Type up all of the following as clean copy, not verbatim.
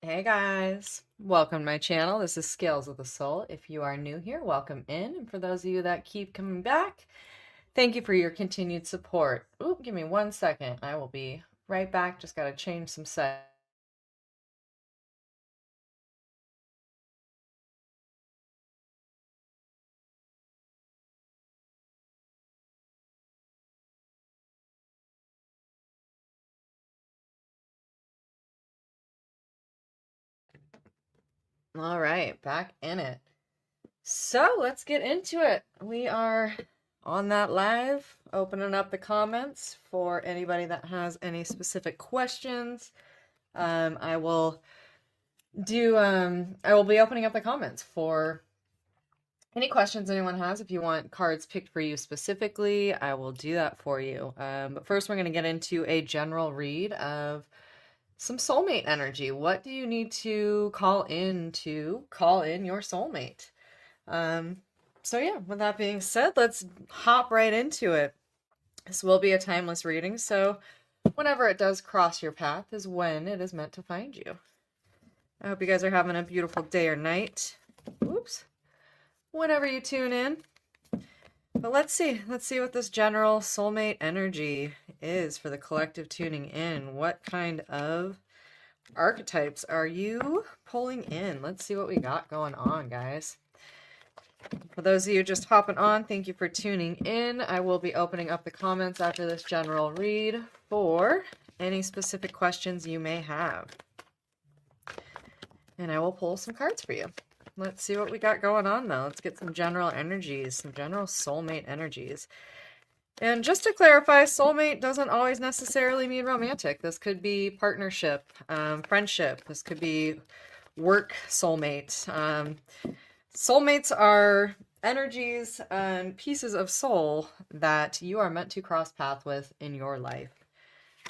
Hey guys, welcome to my channel. This is Scales of the Soul. If you are new here, welcome in. And for those of you that keep coming back, thank you for your continued support. Ooh, give me 1 second. I will be right back. Just got to change some settings. All right, back in it. So let's get into it. We are on that live, opening up the comments for anybody that has any specific questions. I will be opening up the comments for any questions anyone has. If you want cards picked for you specifically, I will do that for you. But first, we're going to get into a general read of some soulmate energy. What do you need to call in your soulmate? So yeah, with that being said, let's hop right into it. This will be a timeless reading, so whenever it does cross your path is when it is meant to find you. I hope you guys are having a beautiful day or night. Oops. Whenever you tune in. But let's see what this general soulmate energy is for the collective tuning in. What kind of archetypes are you pulling in? Let's see what we got going on, guys. For those of you just hopping on, thank you for tuning in. I will be opening up the comments after this general read for any specific questions you may have. And I will pull some cards for you. Let's see what we got going on, though. Let's get some general energies, some general soulmate energies. And just to clarify, soulmate doesn't always necessarily mean romantic. This could be partnership, friendship. This could be work soulmate. Soulmates are energies and pieces of soul that you are meant to cross path with in your life.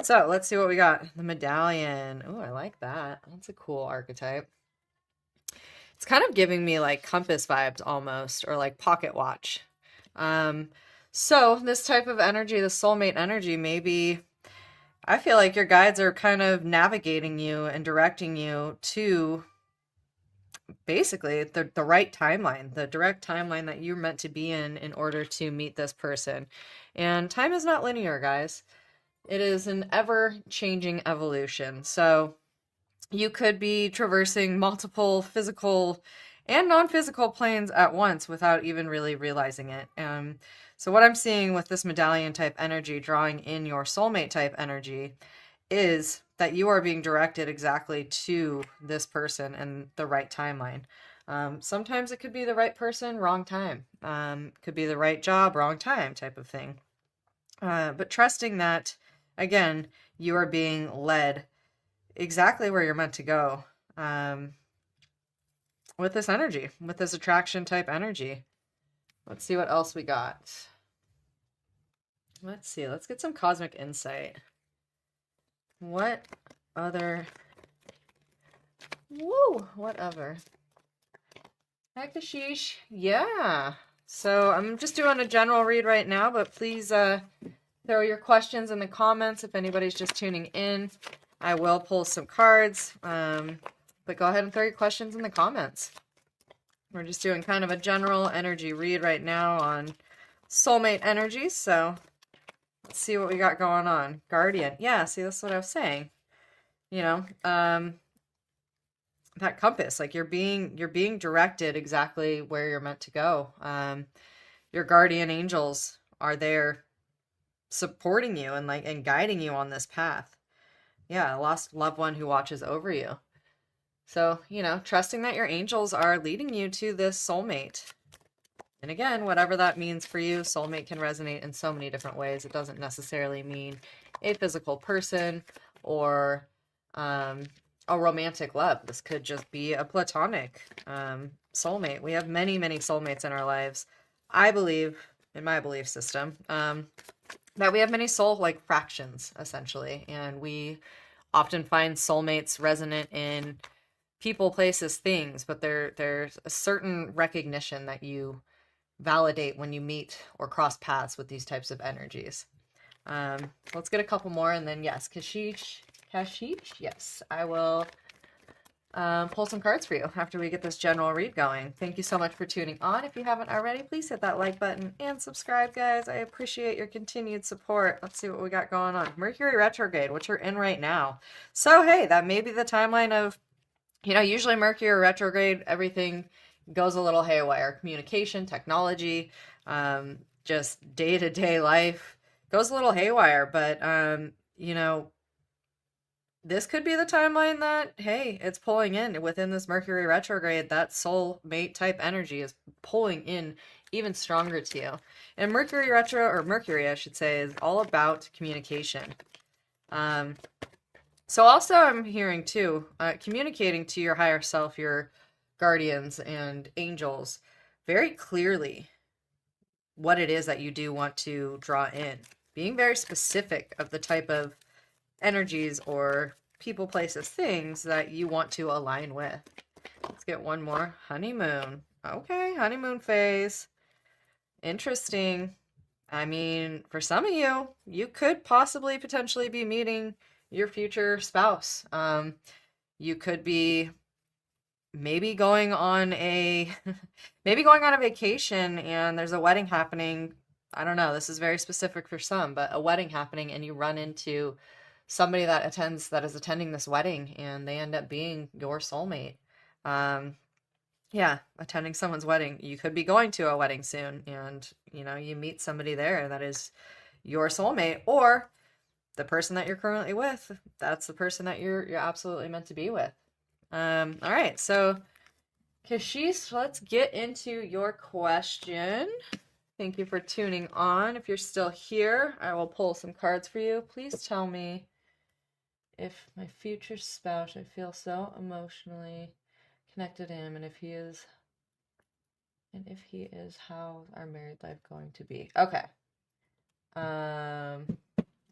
So let's see what we got. The medallion. Oh, I like that. That's a cool archetype. It's kind of giving me like compass vibes almost, or like pocket watch. So this type of energy, the soulmate energy, maybe I feel like your guides are kind of navigating you and directing you to basically the right timeline, the direct timeline that you're meant to be in order to meet this person. And time is not linear, guys. It is an ever-changing evolution. So you could be traversing multiple physical and non-physical planes at once without even really realizing it. So what I'm seeing with this medallion type energy, drawing in your soulmate type energy, is that you are being directed exactly to this person and the right timeline. Sometimes it could be the right person, wrong time. Could be the right job, wrong time type of thing. But trusting that, again, you are being led exactly where you're meant to go with this energy, with this attraction type energy. Let's see what else we got. Let's see. Let's get some cosmic insight. What other... Woo! Whatever. Heck, sheesh. Yeah. So I'm just doing a general read right now, but please throw your questions in the comments if anybody's just tuning in. I will pull some cards, but go ahead and throw your questions in the comments. We're just doing kind of a general energy read right now on soulmate energy, so let's see what we got going on. Guardian. Yeah, see, that's what I was saying. You know, that compass, like you're being directed exactly where you're meant to go. Your guardian angels are there supporting you and guiding you on this path. Yeah, a lost loved one who watches over you. So, you know, trusting that your angels are leading you to this soulmate. And again, whatever that means for you, soulmate can resonate in so many different ways. It doesn't necessarily mean a physical person or a romantic love. This could just be a platonic soulmate. We have many, many soulmates in our lives. I believe, in my belief system, that we have many soul-like fractions, essentially. And we often find soulmates resonant in people, places, things, but there's a certain recognition that you validate when you meet or cross paths with these types of energies. Let's get a couple more, and then yes, Kashish, yes, I will pull some cards for you after we get this general read going. Thank you so much for tuning on. If you haven't already, please hit that like button and subscribe, guys. I appreciate your continued support. Let's see what we got going on. Mercury retrograde, which we're in right now. So, hey, that may be the timeline of, usually Mercury retrograde, everything goes a little haywire. Communication, technology, just day-to-day life goes a little haywire. But, this could be the timeline that, hey, it's pulling in within this Mercury retrograde. That soulmate type energy is pulling in even stronger to you. And Mercury retro, or Mercury, I should say, is all about communication. So also I'm hearing too, communicating to your higher self, your guardians and angels very clearly what it is that you do want to draw in. Being very specific of the type of energies or people, places, things that you want to align with. Let's get one more. Honeymoon. Okay, honeymoon phase. Interesting. I mean, for some of you, you could possibly potentially be meeting your future spouse. You could be maybe going on a vacation and there's a wedding happening. I don't know. This is very specific for some, but a wedding happening and you run into somebody that is attending this wedding and they end up being your soulmate. Yeah, attending someone's wedding. You could be going to a wedding soon and, you meet somebody there that is your soulmate, or the person that you're currently with. That's the person that you're absolutely meant to be with. All right. So Kashish, let's get into your question. Thank you for tuning on. If you're still here, I will pull some cards for you. Please tell me if my future spouse, I feel so emotionally connected to him, and if he is, how our married life going to be? Okay.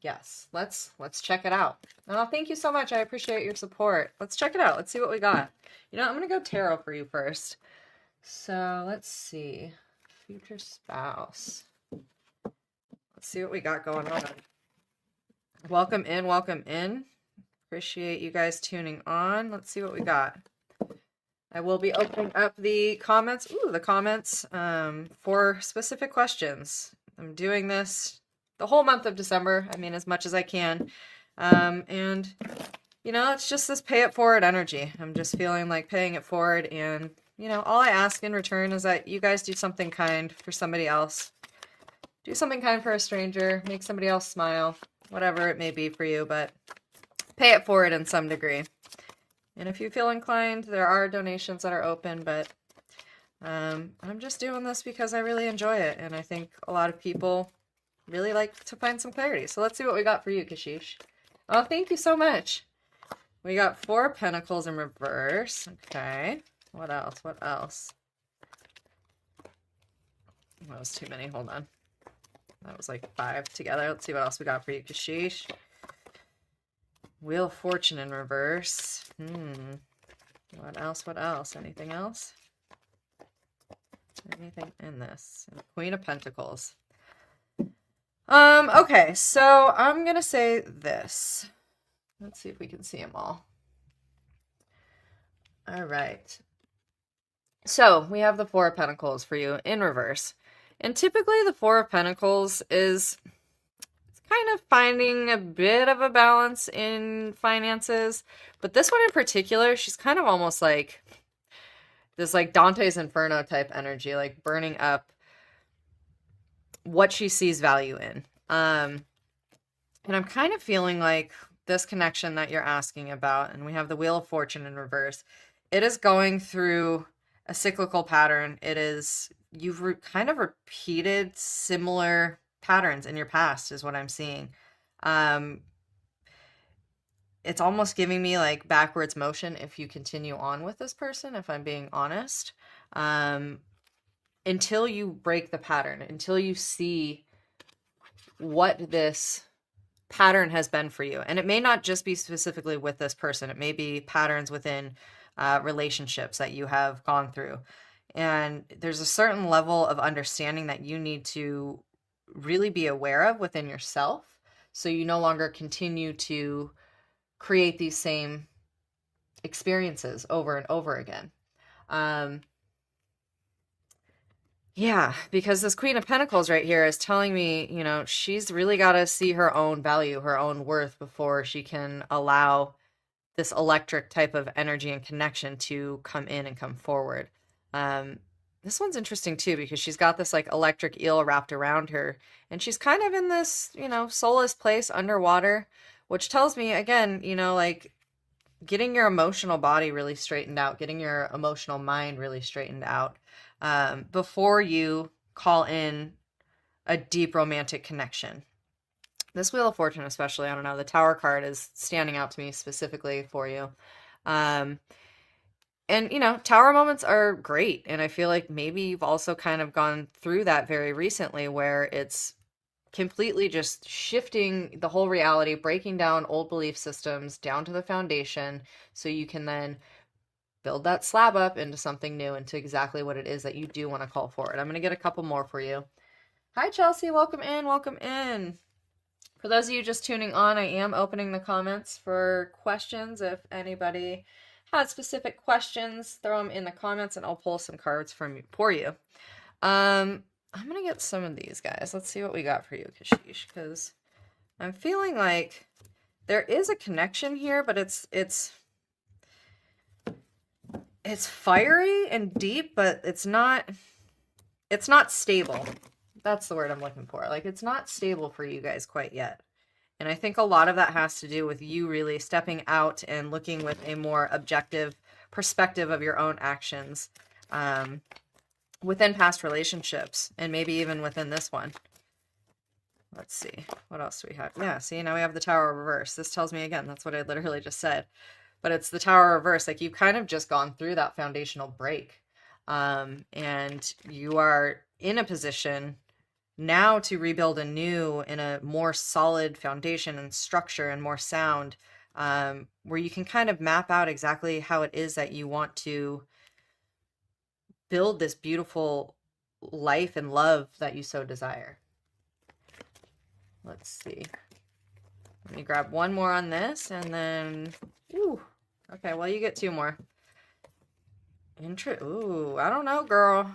Yes. Let's check it out. Oh, thank you so much. I appreciate your support. Let's check it out. Let's see what we got. I'm gonna go tarot for you first. So let's see. Future spouse. Let's see what we got going on. Welcome in, welcome in. Appreciate you guys tuning on. Let's see what we got. I will be opening up the comments. For specific questions. I'm doing this the whole month of December. I mean, as much as I can. And it's just this pay it forward energy. I'm just feeling like paying it forward, and all I ask in return is that you guys do something kind for somebody else. Do something kind for a stranger, make somebody else smile, whatever it may be for you, but pay it forward in some degree. And if you feel inclined, there are donations that are open, but I'm just doing this because I really enjoy it, and I think a lot of people really like to find some clarity. So let's see what we got for you, Kashish. Oh, thank you so much. We got 4 of Pentacles in reverse. Okay. What else? What else? That was too many. Hold on. That was like 5 together. Let's see what else we got for you, Kashish. Wheel of Fortune in reverse. What else? What else? Anything else? Anything in this? Queen of Pentacles. Okay, so I'm gonna say this. Let's see if we can see them all. All right. So we have the 4 of Pentacles for you in reverse. And typically the 4 of Pentacles is kind of finding a bit of a balance in finances. But this one in particular, she's kind of almost like this like Dante's Inferno type energy, like burning up what she sees value in. And I'm kind of feeling like this connection that you're asking about, and we have the Wheel of Fortune in reverse, it is going through a cyclical pattern. It is, you've kind of repeated similar patterns in your past is what I'm seeing. It's almost giving me like backwards motion if you continue on with this person, if I'm being honest. Until you break the pattern, until you see what this pattern has been for you. And it may not just be specifically with this person. It may be patterns within relationships that you have gone through. And there's a certain level of understanding that you need to really be aware of within yourself, so you no longer continue to create these same experiences over and over again. Yeah, because this Queen of Pentacles right here is telling me, you know, she's really got to see her own value, her own worth before she can allow this electric type of energy and connection to come in and come forward. This one's interesting too because she's got this like electric eel wrapped around her, and she's kind of in this, you know, soulless place underwater, which tells me again, you know, like getting your emotional body really straightened out, getting your emotional mind really straightened out before you call in a deep romantic connection. This Wheel of Fortune especially, I don't know, the Tower card is standing out to me specifically for you. And, you know, Tower moments are great. And I feel like maybe you've also kind of gone through that very recently where it's completely just shifting the whole reality, breaking down old belief systems down to the foundation so you can then build that slab up into something new, into exactly what it is that you do want to call forward. I'm going to get a couple more for you. Hi, Chelsea. Welcome in. Welcome in. For those of you just tuning on, I am opening the comments for questions. If anybody has specific questions, throw them in the comments and I'll pull some cards for you. I'm going to get some of these guys. Let's see what we got for you, Kashish, because I'm feeling like there is a connection here, but it's fiery and deep, but it's not stable. That's the word I'm looking for. Like, it's not stable for you guys quite yet. And I think a lot of that has to do with you really stepping out and looking with a more objective perspective of your own actions within past relationships, and maybe even within this one. Let's see. What else do we have? Yeah, see, now we have the Tower reverse. This tells me, again, that's what I literally just said. But it's the Tower reverse. Like, you've kind of just gone through that foundational break. And you are in a position now to rebuild anew in a more solid foundation and structure and more sound, where you can kind of map out exactly how it is that you want to build this beautiful life and love that you so desire. Let's see. Let me grab one more on this and then, ooh, okay, well, you get two more. Ooh, I don't know, girl.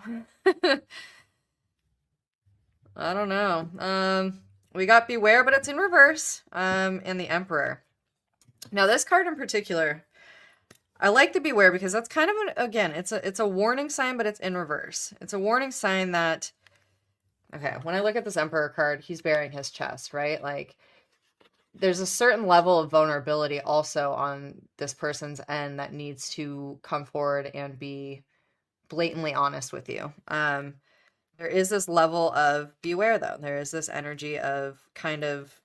I don't know. We got Beware, but it's in reverse, and the Emperor. Now, this card in particular, I like the Beware because that's kind of again, it's a warning sign, but it's in reverse. It's a warning sign that, okay, when I look at this Emperor card, he's bearing his chest, right? Like, there's a certain level of vulnerability also on this person's end that needs to come forward and be blatantly honest with you. There is this level of beware, though. There is this energy of kind of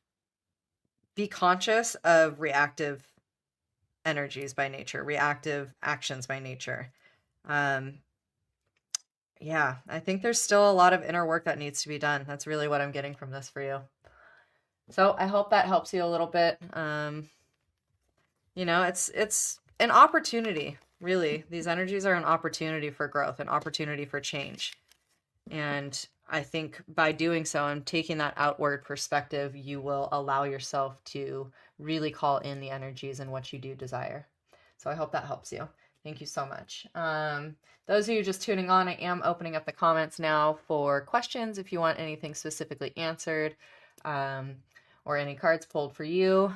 be conscious of reactive energies by nature, reactive actions by nature. Yeah, I think there's still a lot of inner work that needs to be done. That's really what I'm getting from this for you. So I hope that helps you a little bit. You know, it's an opportunity, really. These energies are an opportunity for growth, an opportunity for change. And I think by doing so and taking that outward perspective, you will allow yourself to really call in the energies and what you do desire. So I hope that helps you. Thank you so much. Those of you just tuning on, I am opening up the comments now for questions if you want anything specifically answered, or any cards pulled for you.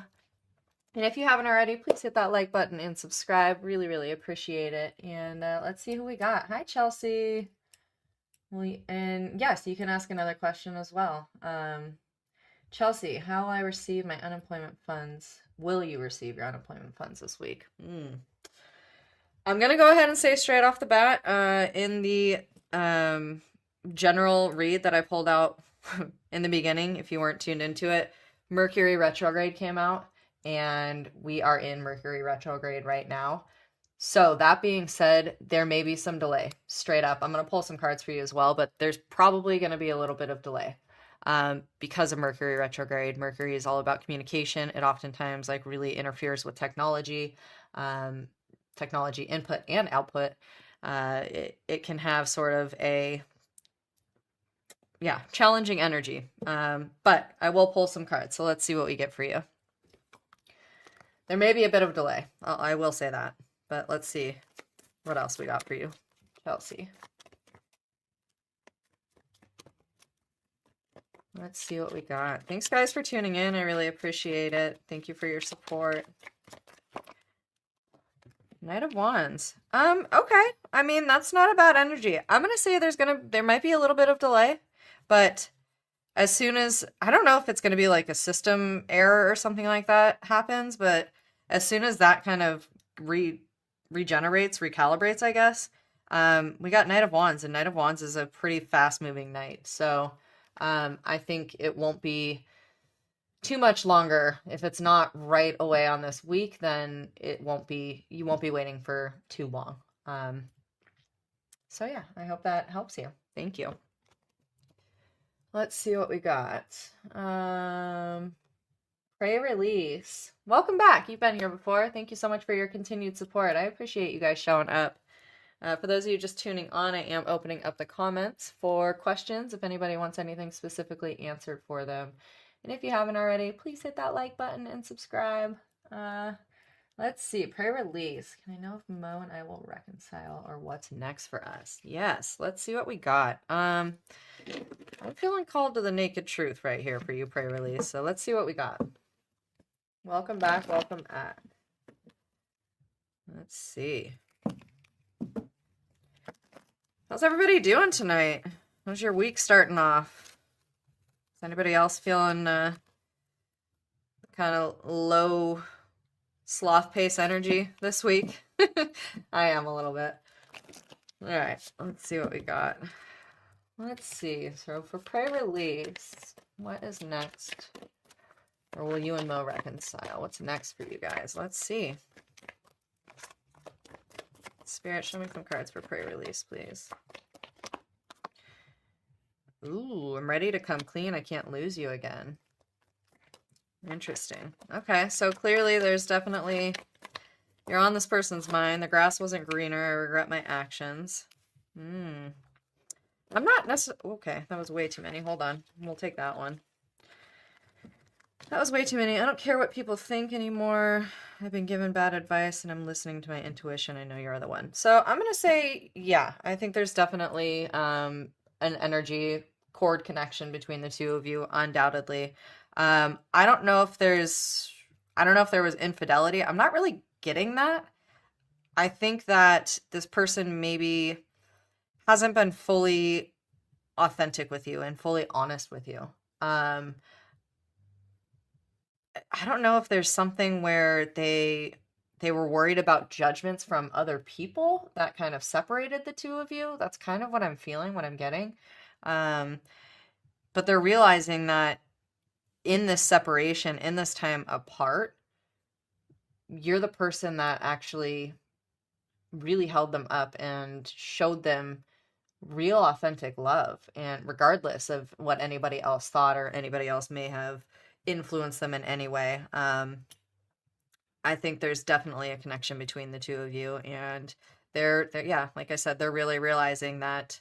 And if you haven't already, please hit that like button and subscribe. Really, really appreciate it. And let's see who we got. Hi, Chelsea. And yes, you can ask another question as well. Chelsea, how will I receive my unemployment funds? Will you receive your unemployment funds this week? I'm going to go ahead and say straight off the bat, in the general read that I pulled out in the beginning, if you weren't tuned into it, Mercury retrograde came out, and we are in Mercury retrograde right now. So that being said, there may be some delay. Straight up, I'm going to pull some cards for you as well, but there's probably going to be a little bit of delay because of Mercury retrograde. Mercury is all about communication. It oftentimes like really interferes with technology, technology input and output. It can have sort of a challenging energy. But I will pull some cards. So let's see what we get for you. There may be a bit of delay. I will say that. But let's see what else we got for you, Chelsea. Let's see what we got. Thanks, guys, for tuning in. I really appreciate it. Thank you for your support. Knight of Wands. Okay. I mean, that's not a bad energy. I'm gonna say there might be a little bit of delay, but as soon as, I don't know if it's gonna be like a system error or something like that happens, but as soon as that kind of regenerates, recalibrates, I guess, we got Knight of Wands, and Knight of Wands is a pretty fast-moving knight. So I think it won't be too much longer. If it's not right away on this week, then you won't be waiting for too long. So yeah, I hope that helps you. Thank you. Let's see what we got. Pray Release. Welcome back. You've been here before. Thank you so much for your continued support. I appreciate you guys showing up. For those of you just tuning on, I am opening up the comments for questions if anybody wants anything specifically answered for them. And if you haven't already, please hit that like button and subscribe. Let's see. Pray Release. Can I know if Mo and I will reconcile, or what's next for us? Yes. Let's see what we got. I'm feeling called to the naked truth right here for you, Pray Release. So let's see what we got. Welcome back. Welcome back. Let's see. How's everybody doing tonight? How's your week starting off? Is anybody else feeling kind of low sloth pace energy this week? I am a little bit. All right, let's see what we got. Let's see. So for Pray Release, what is next? Or will you and Mo reconcile? What's next for you guys? Let's see. Spirit, show me some cards for Pray Release, please. Ooh, I'm ready to come clean. I can't lose you again. Interesting. Okay, so clearly there's definitely... You're on this person's mind. The grass wasn't greener. I regret my actions. I'm not necessarily... Okay, that was way too many. Hold on. We'll take that one. That was way too many. I don't care what people think anymore. I've been given bad advice and I'm listening to my intuition. I know you're the one. So I'm going to say, yeah, I think there's definitely an energy cord connection between the two of you, undoubtedly. I don't know if there was infidelity. I'm not really getting that. I think that this person maybe hasn't been fully authentic with you and fully honest with you. I don't know if there's something where they were worried about judgments from other people that kind of separated the two of you. That's kind of what I'm feeling, what I'm getting. But they're realizing that in this separation, in this time apart, you're the person that actually really held them up and showed them real authentic love. And regardless of what anybody else thought or anybody else may have influence them in any way. I think there's definitely a connection between the two of you, and they're yeah, like I said, they're really realizing that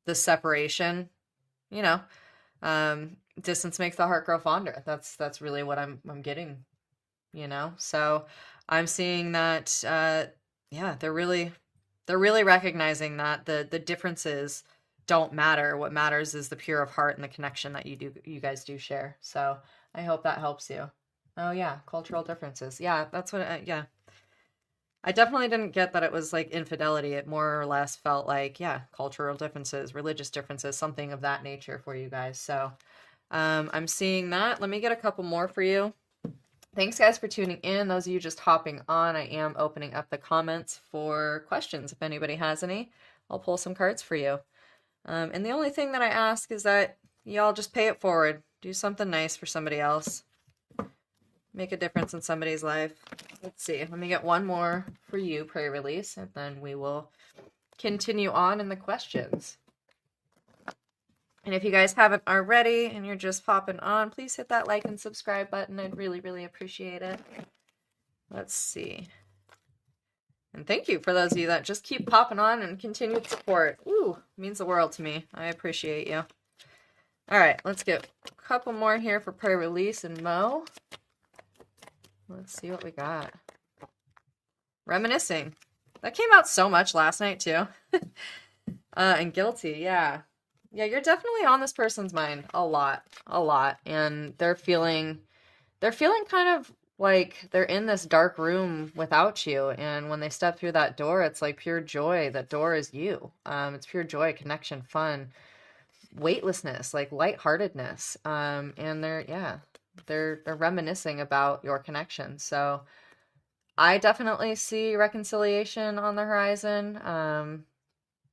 the separation, distance makes the heart grow fonder. That's really what I'm getting, So I'm seeing that yeah, they're really recognizing that the differences don't matter. What matters is the pure of heart and the connection that you guys do share. So I hope that helps you. Oh yeah, cultural differences. Yeah, that's what. Yeah, I definitely didn't get that it was like infidelity. It more or less felt like, yeah, cultural differences, religious differences, something of that nature for you guys. So I'm seeing that. Let me get a couple more for you. Thanks guys for tuning in. Those of you just hopping on, I am opening up the comments for questions. If anybody has any, I'll pull some cards for you. And the only thing that I ask is that y'all just pay it forward. Do something nice for somebody else. Make a difference in somebody's life. Let's see. Let me get one more for you, Pray Release, and then we will continue on in the questions. And if you guys haven't already and you're just popping on, please hit that like and subscribe button. I'd really, really appreciate it. Let's see. And thank you for those of you that just keep popping on and continued support. Ooh, means the world to me. I appreciate you. All right, let's get a couple more here for Pray Release and Mo. Let's see what we got. Reminiscing. That came out so much last night too. And guilty, yeah. Yeah, you're definitely on this person's mind a lot, and they're feeling kind of like they're in this dark room without you, and when they step through that door, it's like pure joy. That door is you. It's pure joy, connection, fun, weightlessness, like lightheartedness. And they're reminiscing about your connection. So I definitely see reconciliation on the horizon.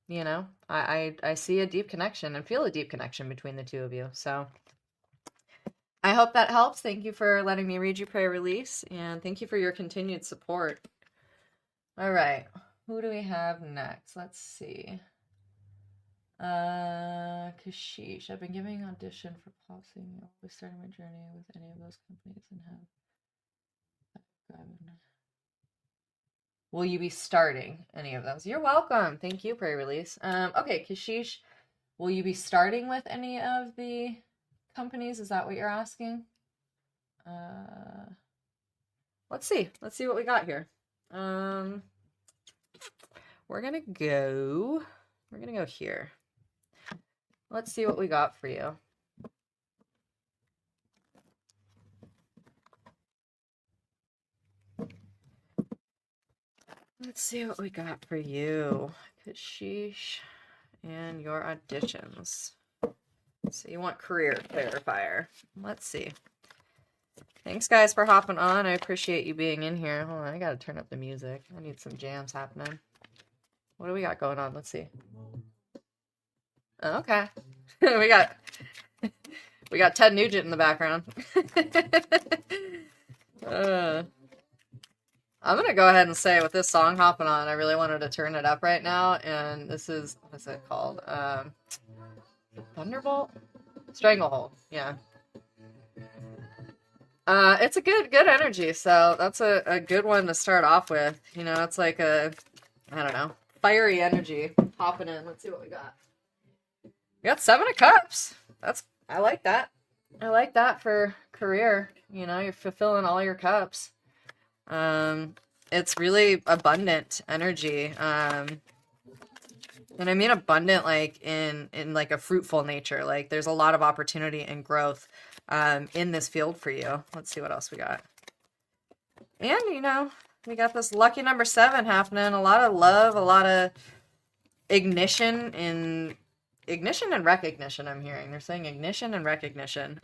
You know, I see a deep connection and feel a deep connection between the two of you. So I hope that helps. Thank you for letting me read you, pray, release, and thank you for your continued support. All right, who do we have next? Let's see. Kashish. I've been giving audition for pop singing. Always starting my journey with any of those companies and have. Will you be starting any of those? You're welcome. Thank you, pray, release. Okay, Kashish. Will you be starting with any of the companies? Is that what you're asking? Let's see. Let's see what we got here. We're gonna go here. Let's see what we got for you. Let's see what we got for you, Kashish, and your auditions. So you want career clarifier. Let's see. Thanks, guys, for hopping on. I appreciate you being in here. Hold on, I gotta turn up the music. I need some jams happening. What do we got going on? Let's see. Okay. we got Ted Nugent in the background. I'm gonna go ahead and say with this song hopping on, I really wanted to turn it up right now, and this is, what is it called? Thunderbolt? Stranglehold, yeah. It's a good energy, so that's a good one to start off with. You know, it's like a, I don't know, fiery energy hopping in. Let's see what we got. We got 7 of Cups. I like that. I like that for career. You know, you're fulfilling all your cups. It's really abundant energy. And I mean abundant like in like a fruitful nature. Like there's a lot of opportunity and growth in this field for you. Let's see what else we got. And you know, we got this lucky number 7 happening. A lot of love, a lot of ignition and recognition. I'm hearing they're saying ignition and recognition.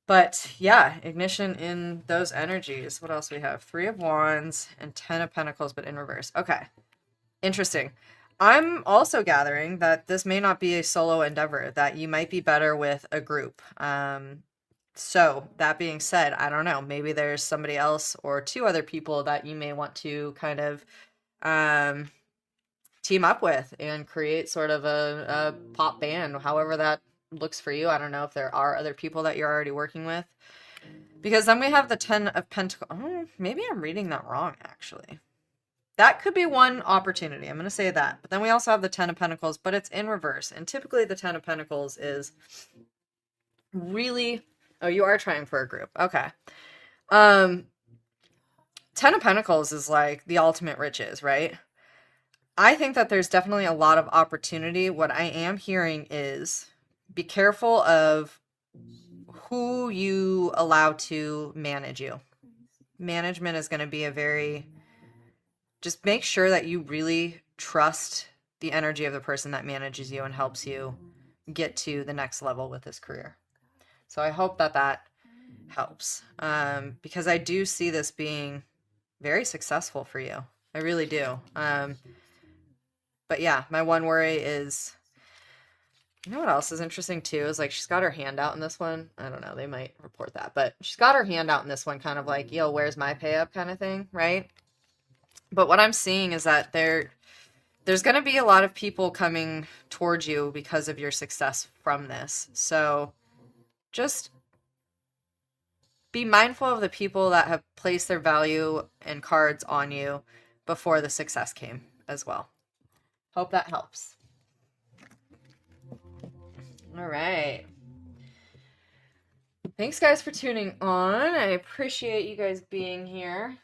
But yeah, ignition in those energies. What else we have? 3 of Wands and 10 of Pentacles, but in reverse. Okay. Interesting. I'm also gathering that this may not be a solo endeavor, that you might be better with a group. So that being said, I don't know, maybe there's somebody else or 2 other people that you may want to kind of team up with and create sort of a pop band, however that looks for you. I don't know if there are other people that you're already working with, because then we have the 10 of Pentacles. Oh, maybe I'm reading that wrong, actually. That could be one opportunity. I'm going to say that. But then we also have the 10 of Pentacles, but it's in reverse. And typically the 10 of Pentacles is really... Oh, you are trying for a group. Okay. 10 of Pentacles is like the ultimate riches, right? I think that there's definitely a lot of opportunity. What I am hearing is be careful of who you allow to manage you. Management is going to be a very... Just make sure that you really trust the energy of the person that manages you and helps you get to the next level with this career. So I hope that that helps, because I do see this being very successful for you. I really do. But yeah, my one worry is, you know what else is interesting too, is like she's got her hand out in this one. I don't know, they might report that, but she's got her hand out in this one, kind of like, yo, where's my pay up kind of thing, right? But what I'm seeing is that there's going to be a lot of people coming towards you because of your success from this. So just be mindful of the people that have placed their value and cards on you before the success came as well. Hope that helps. All right. Thanks, guys, for tuning on. I appreciate you guys being here.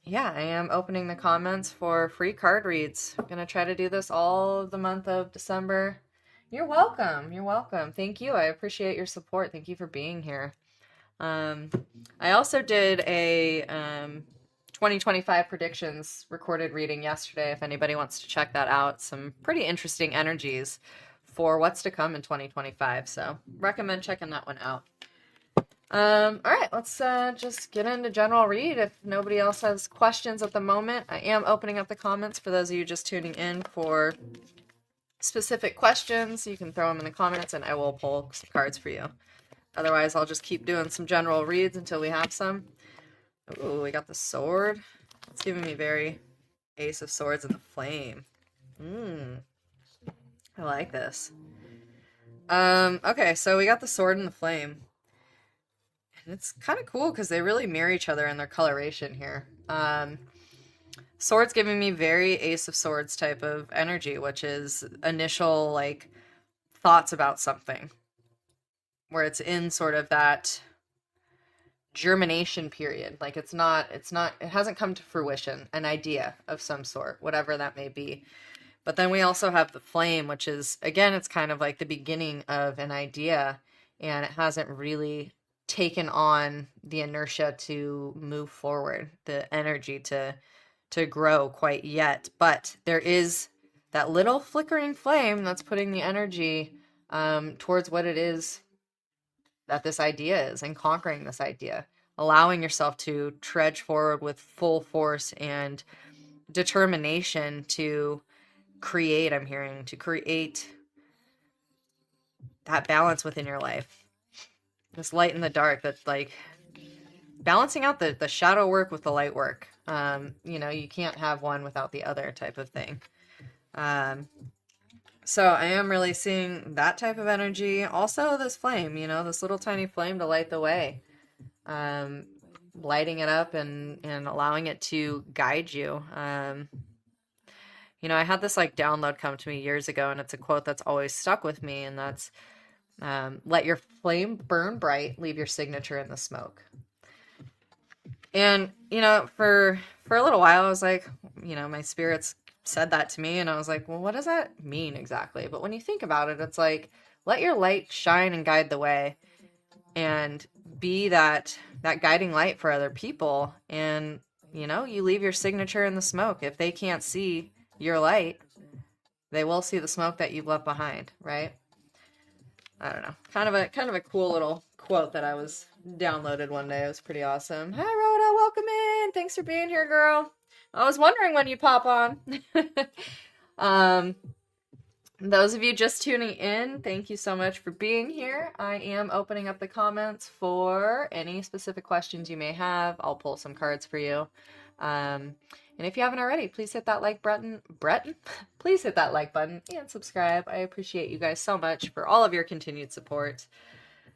yeah, I am opening the comments for free card reads. I'm going to try to do this all of the month of December. You're welcome. You're welcome. Thank you. I appreciate your support. Thank you for being here. I also did a 2025 predictions recorded reading yesterday, if anybody wants to check that out. Some pretty interesting energies for what's to come in 2025. So recommend checking that one out. All right, let's just get into general read. If nobody else has questions at the moment, I am opening up the comments for those of you just tuning in for specific questions. You can throw them in the comments and I will pull some cards for you. Otherwise, I'll just keep doing some general reads until we have some. Ooh, we got the sword. It's giving me very Ace of Swords and the Flame. I like this. Okay, so we got the sword and the flame. And it's kind of cool because they really mirror each other in their coloration here. Sword's giving me very Ace of Swords type of energy, which is initial, like, thoughts about something. Where it's in sort of that germination period. Like it hasn't come to fruition, an idea of some sort, whatever that may be. But then we also have the flame, which is, again, it's kind of like the beginning of an idea and it hasn't really taken on the inertia to move forward, the energy to grow quite yet. But there is that little flickering flame that's putting the energy towards what it is that this idea is and conquering this idea, allowing yourself to trudge forward with full force and determination to create, I'm hearing, to create that balance within your life. This light and the dark, that's like balancing out the shadow work with the light work. You can't have one without the other type of thing. So I am really seeing that type of energy. Also this flame, this little tiny flame to light the way. Lighting it up and allowing it to guide you. I had this like download come to me years ago, and it's a quote that's always stuck with me, and that's, let your flame burn bright, leave your signature in the smoke. And, for a little while, I was like, my spirits said that to me, and I was like, well, what does that mean exactly? But when you think about it, it's like, let your light shine and guide the way and be that guiding light for other people. And, you leave your signature in the smoke. If they can't see your light, they will see the smoke that you've left behind, right? I don't know. Kind of a cool little quote that I was downloaded one day. It was pretty awesome. Hi, Rhoda. Welcome in. Thanks for being here, girl. I was wondering when you pop on. Those of you just tuning in, thank you so much for being here. I am opening up the comments for any specific questions you may have. I'll pull some cards for you. And if you haven't already, please hit that like button. Please hit that like button and subscribe. I appreciate you guys so much for all of your continued support.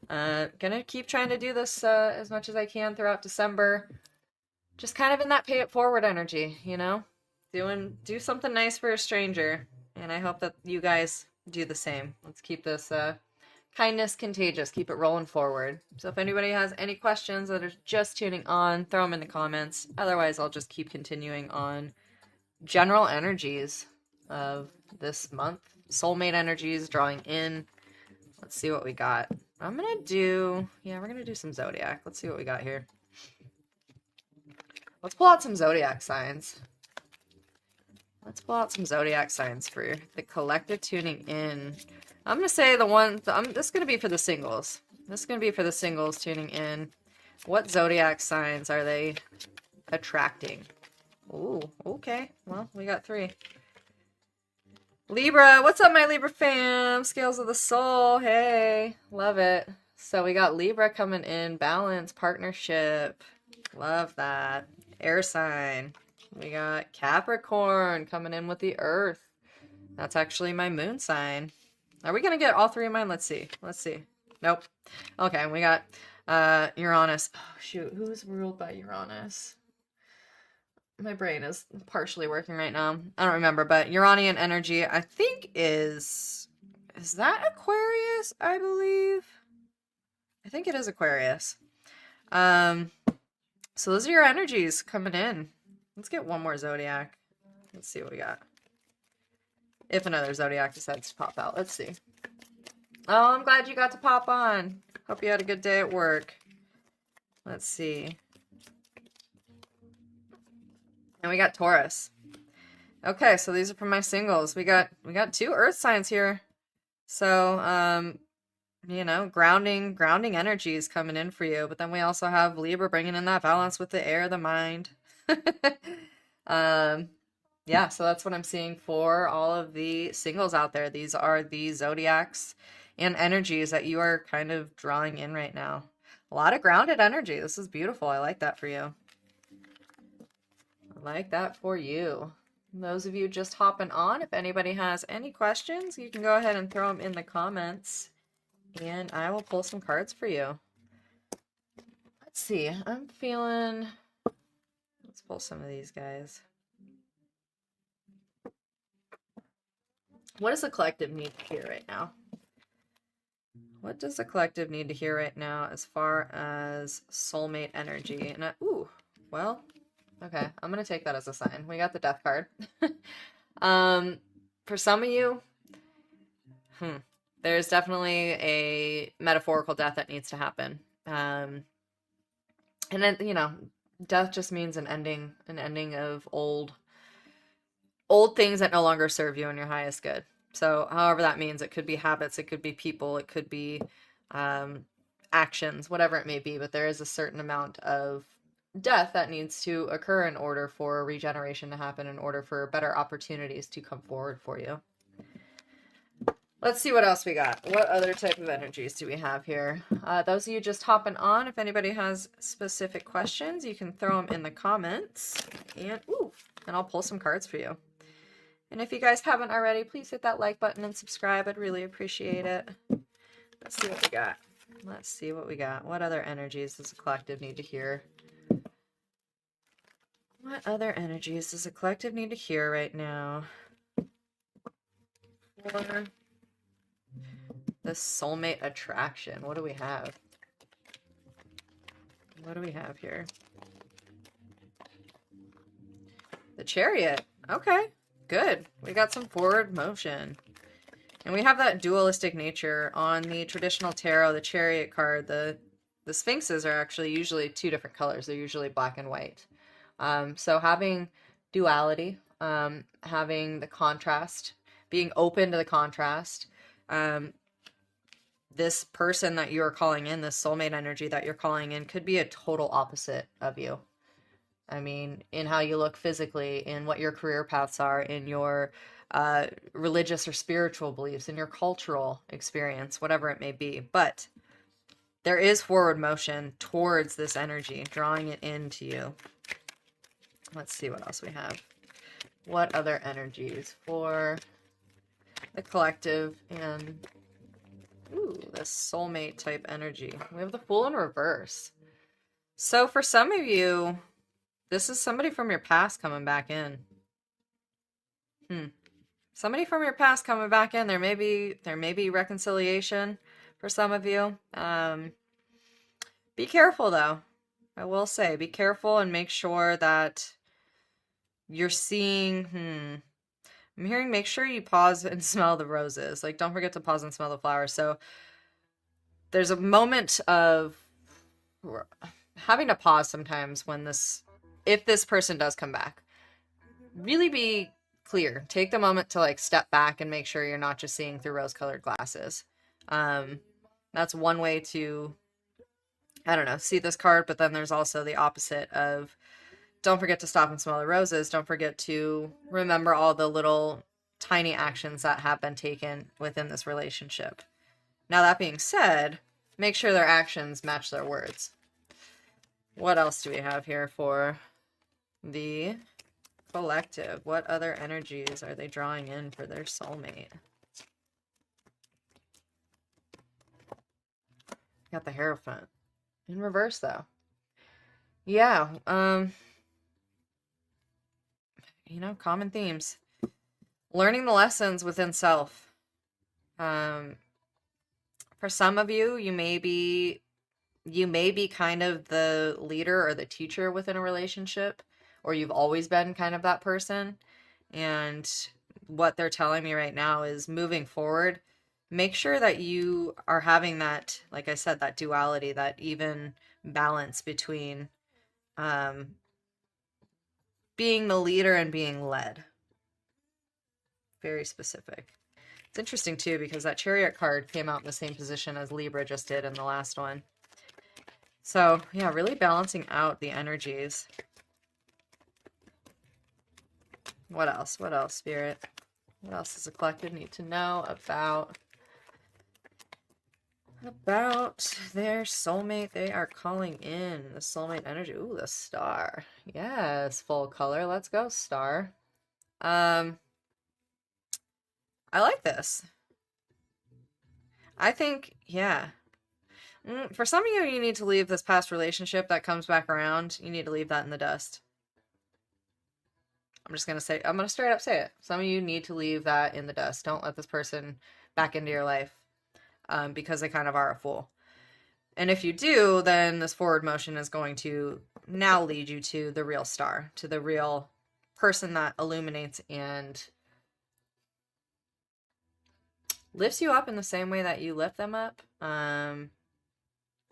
Gonna keep trying to do this as much as I can throughout December. Just kind of in that pay it forward energy, do something nice for a stranger. And I hope that you guys do the same. Let's keep this kindness contagious. Keep it rolling forward. So if anybody has any questions that are just tuning on, throw them in the comments. Otherwise, I'll just keep continuing on general energies of this month. Soulmate energies, drawing in. Let's see what we got. we're going to do some zodiac. Let's see what we got here. Let's pull out some zodiac signs. Let's pull out some zodiac signs for the collective tuning in. I'm going to say this is going to be for the singles. This is going to be for the singles tuning in. What zodiac signs are they attracting? Ooh, okay. Well, we got 3. Libra, what's up, my Libra fam? Scales of the soul. Hey, love it. So we got Libra coming in. Balance, partnership. Love that. Air sign. We got Capricorn coming in with the Earth. That's actually my moon sign. Are we going to get all 3 of mine? Let's see. Nope. Okay, we got Uranus. Oh, shoot. Who's ruled by Uranus? My brain is partially working right now. I don't remember, but Uranian energy, I think is that Aquarius, I believe? I think it is Aquarius. So those are your energies coming in. Let's get one more zodiac. Let's see what we got. If another zodiac decides to pop out. Let's see. Oh, I'm glad you got to pop on. Hope you had a good day at work. Let's see. And we got Taurus. Okay, so these are from my singles. We got 2 earth signs here. So, you know, grounding energies coming in for you. But then we also have Libra bringing in that balance with the air, the mind. Yeah, so that's what I'm seeing for all of the singles out there. These are the zodiacs and energies that you are kind of drawing in right now. A lot of grounded energy. This is beautiful. I like that for you. I like that for you. Those of you just hopping on, if anybody has any questions, you can go ahead and throw them in the comments, and I will pull some cards for you. Let's see. I'm feeling... Let's pull some of these guys. What does the collective need to hear right now? What does the collective need to hear right now as far as soulmate energy? And ooh, well, okay. I'm going to take that as a sign. We got the death card. For some of you, there's definitely a metaphorical death that needs to happen. And then, you know, death just means an ending of old things that no longer serve you in your highest good. So however that means, it could be habits, it could be people, it could be actions, whatever it may be, but there is a certain amount of death that needs to occur in order for regeneration to happen, in order for better opportunities to come forward for you. Let's see what else we got. What other type of energies do we have here? Those of you just hopping on, if anybody has specific questions, you can throw them in the comments, and I'll pull some cards for you. And if you guys haven't already, please hit that like button and subscribe. I'd really appreciate it. Let's see what we got. Let's see what we got. What other energies does the collective need to hear? What other energies does the collective need to hear right now? For the soulmate attraction. What do we have? What do we have here? The Chariot. Okay. Good. We got some forward motion. And we have that dualistic nature. On the traditional tarot, the Chariot card, the Sphinxes are actually usually 2 different colors. They're usually black and white. So having duality, having the contrast, being open to the contrast, this person that you're calling in, this soulmate energy that you're calling in, could be a total opposite of you. I mean, in how you look physically, in what your career paths are, in your religious or spiritual beliefs, in your cultural experience, whatever it may be. But there is forward motion towards this energy, drawing it into you. Let's see what else we have. What other energies for the collective and this soulmate type energy? We have the Fool in reverse. So for some of you, this is somebody from your past coming back in. Somebody from your past coming back in. There may be reconciliation for some of you. Be careful though. I will say, be careful and make sure that you're seeing, I'm hearing make sure you pause and smell the roses. Like, don't forget to pause and smell the flowers. So there's a moment of having to pause sometimes when if this person does come back. Really be clear. Take the moment to like step back and make sure you're not just seeing through rose-colored glasses. That's one way to, I don't know, see this card, but then there's also the opposite of don't forget to stop and smell the roses. Don't forget to remember all the little tiny actions that have been taken within this relationship. Now, that being said, make sure their actions match their words. What else do we have here for the collective? What other energies are they drawing in for their soulmate? Got the Hierophant. In reverse, though. Yeah, you know, common themes. Learning the lessons within self. For some of you, you may be kind of the leader or the teacher within a relationship, or you've always been kind of that person. And what they're telling me right now is moving forward, make sure that you are having that, like I said, that duality, that even balance between being the leader and being led. Very specific. It's interesting too, because that Chariot card came out in the same position as Libra just did in the last one. So yeah, really balancing out the energies. What else? What else, Spirit? What else does the collective need to know about their soulmate? They are calling in the soulmate energy. Ooh, the star. Yes, full color. Let's go, star. I like this. I think, yeah. For some of you, you need to leave this past relationship that comes back around. You need to leave that in the dust. I'm just going to say, I'm going to straight up say it. Some of you need to leave that in the dust. Don't let this person back into your life because they kind of are a fool. And if you do, then this forward motion is going to now lead you to the real star, to the real person that illuminates and lifts you up in the same way that you lift them up.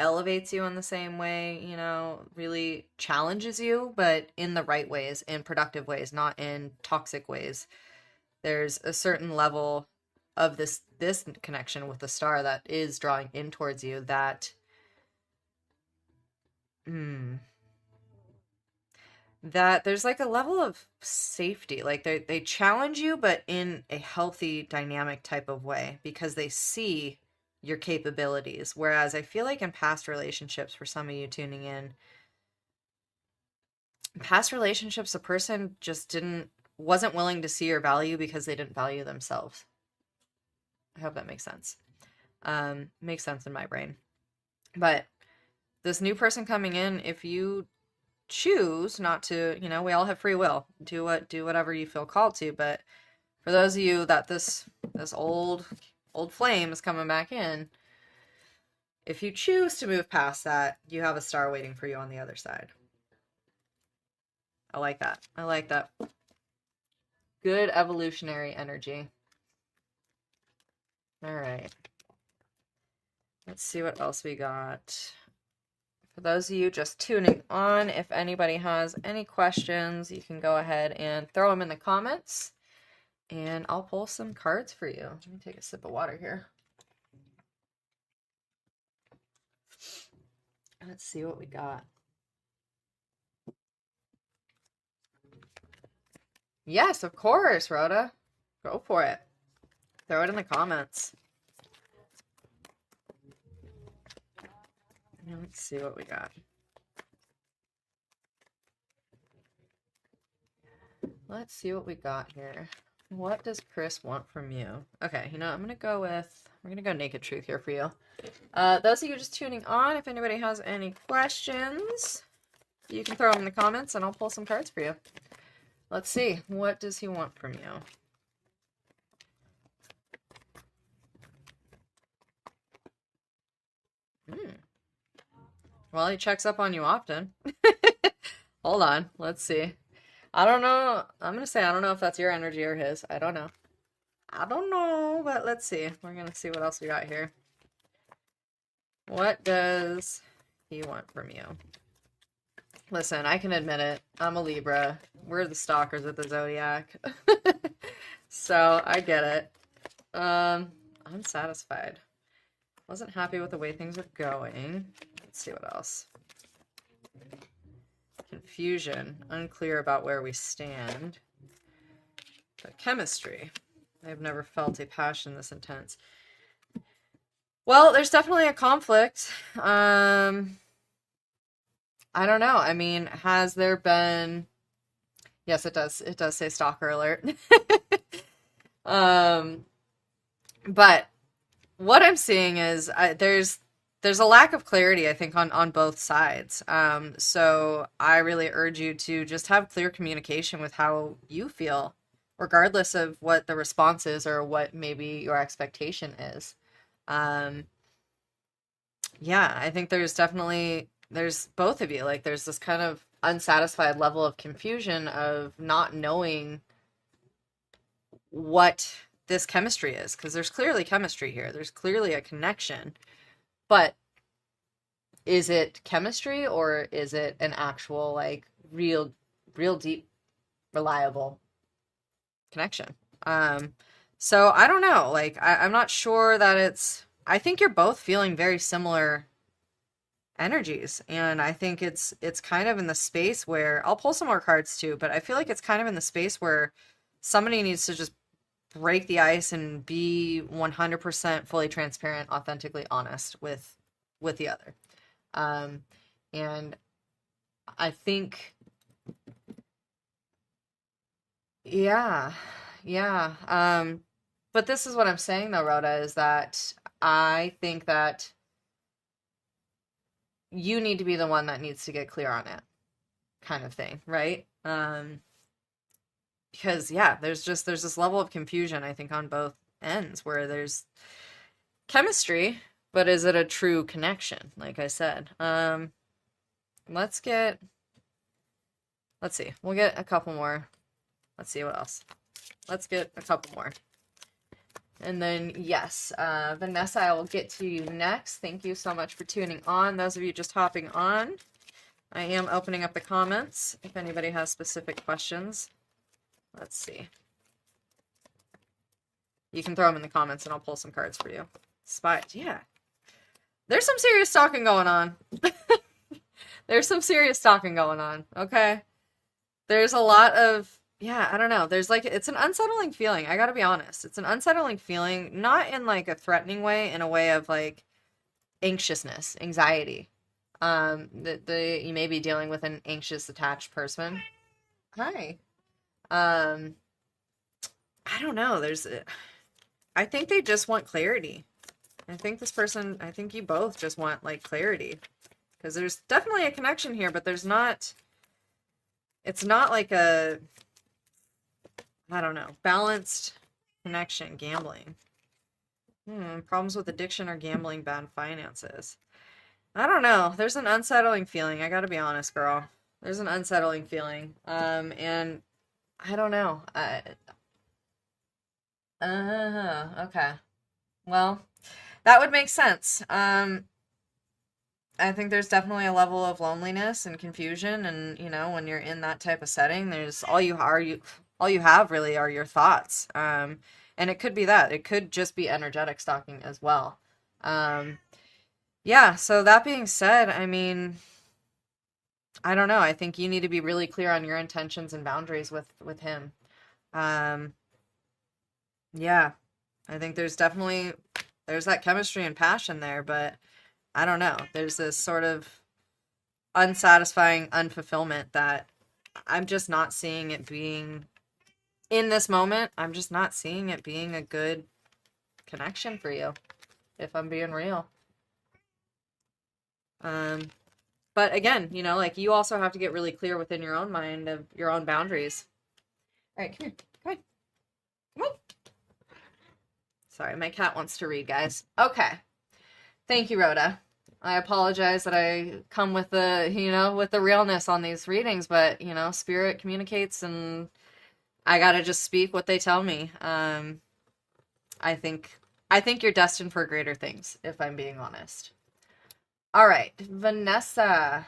Elevates you in the same way, you know, really challenges you, but in the right ways, in productive ways, not in toxic ways. There's a certain level of this connection with the star that is drawing in towards you that that there's like a level of safety. Like they challenge you, but in a healthy, dynamic type of way, because they see your capabilities. Whereas I feel like in past relationships, for some of you tuning in, past relationships, the person just wasn't willing to see your value because they didn't value themselves. I hope that makes sense. Makes sense in my brain. But this new person coming in, if you choose not to, you know, we all have free will. Do whatever you feel called to. But for those of you that this old flame is coming back in, if you choose to move past that, you have a star waiting for you on the other side. I like that. I like that. Good evolutionary energy. All right. Let's see what else we got. For those of you just tuning on, if anybody has any questions, you can go ahead and throw them in the comments. And I'll pull some cards for you. Let me take a sip of water here. Let's see what we got. Yes, of course, Rhoda. Go for it. Throw it in the comments. Let's see what we got. Let's see what we got here. What does Chris want from you? Okay, you know, we're going to go Naked Truth here for you. Those of you just tuning on, if anybody has any questions, you can throw them in the comments and I'll pull some cards for you. Let's see. What does he want from you? Well, he checks up on you often. Hold on. Let's see. I don't know. I'm going to say I don't know if that's your energy or his. I don't know. I don't know, but let's see. We're going to see what else we got here. What does he want from you? Listen, I can admit it. I'm a Libra. We're the stalkers of the zodiac. So I get it. Unsatisfied. Wasn't happy with the way things are going. Let's see what else. Confusion. Unclear about where we stand. But chemistry. I've never felt a passion this intense. Well, there's definitely a conflict. I don't know. I mean, has there been... Yes, it does. It does say stalker alert. But what I'm seeing is there's a lack of clarity, I think, on both sides. So I really urge you to just have clear communication with how you feel, regardless of what the response is or what maybe your expectation is. Yeah, I think there's both of you. Like, there's this kind of unsatisfied level of confusion of not knowing what this chemistry is, because there's clearly chemistry here. There's clearly a connection, but is it chemistry or is it an actual, like, real deep, reliable connection? So I don't know. Like, I'm not sure that it's, I think you're both feeling very similar energies, and I think it's kind of in the space where I'll pull some more cards too, but I feel like it's kind of in the space where somebody needs to just break the ice and be 100% fully transparent, authentically honest with the other. And I think, yeah, yeah. But this is what I'm saying though, Rhoda, is that I think that you need to be the one that needs to get clear on it, kind of thing, right? Because yeah, there's this level of confusion, I think, on both ends where there's chemistry, but is it a true connection? Like I said, let's see. We'll get a couple more. Let's see what else. Let's get a couple more. And then, yes, Vanessa, I will get to you next. Thank you so much for tuning on. Those of you just hopping on, I am opening up the comments if anybody has specific questions. Let's see. You can throw them in the comments and I'll pull some cards for you. Spies, yeah. There's some serious talking going on. There's some serious talking going on, okay? There's a lot of, yeah, I don't know. There's like, it's an unsettling feeling. I gotta be honest. It's an unsettling feeling, not in like a threatening way, in a way of like anxiousness, anxiety. You may be dealing with an anxious attached person. Hi. I don't know. I think they just want clarity. I think you both just want like clarity. Because there's definitely a connection here, but it's not like a, I don't know, balanced connection. Gambling. Problems with addiction or gambling, bad finances. I don't know. There's an unsettling feeling. I gotta be honest, girl. There's an unsettling feeling. And I don't know. Okay. Well, that would make sense. I think there's definitely a level of loneliness and confusion, and when you're in that type of setting, there's all you have really are your thoughts. And it could be that. It could just be energetic stalking as well. Yeah, so that being said, I mean, I don't know. I think you need to be really clear on your intentions and boundaries with him. Yeah. I think there's that chemistry and passion there, but I don't know. There's this sort of unsatisfying unfulfillment that I'm just not seeing it being, in this moment, I'm just not seeing it being a good connection for you, if I'm being real. But again, like, you also have to get really clear within your own mind of your own boundaries. All right, come here. Come on. Come on. Sorry, my cat wants to read, guys. Okay. Thank you, Rhoda. I apologize that I come with the realness on these readings, but, spirit communicates and I gotta just speak what they tell me. I think you're destined for greater things, if I'm being honest. All right, Vanessa.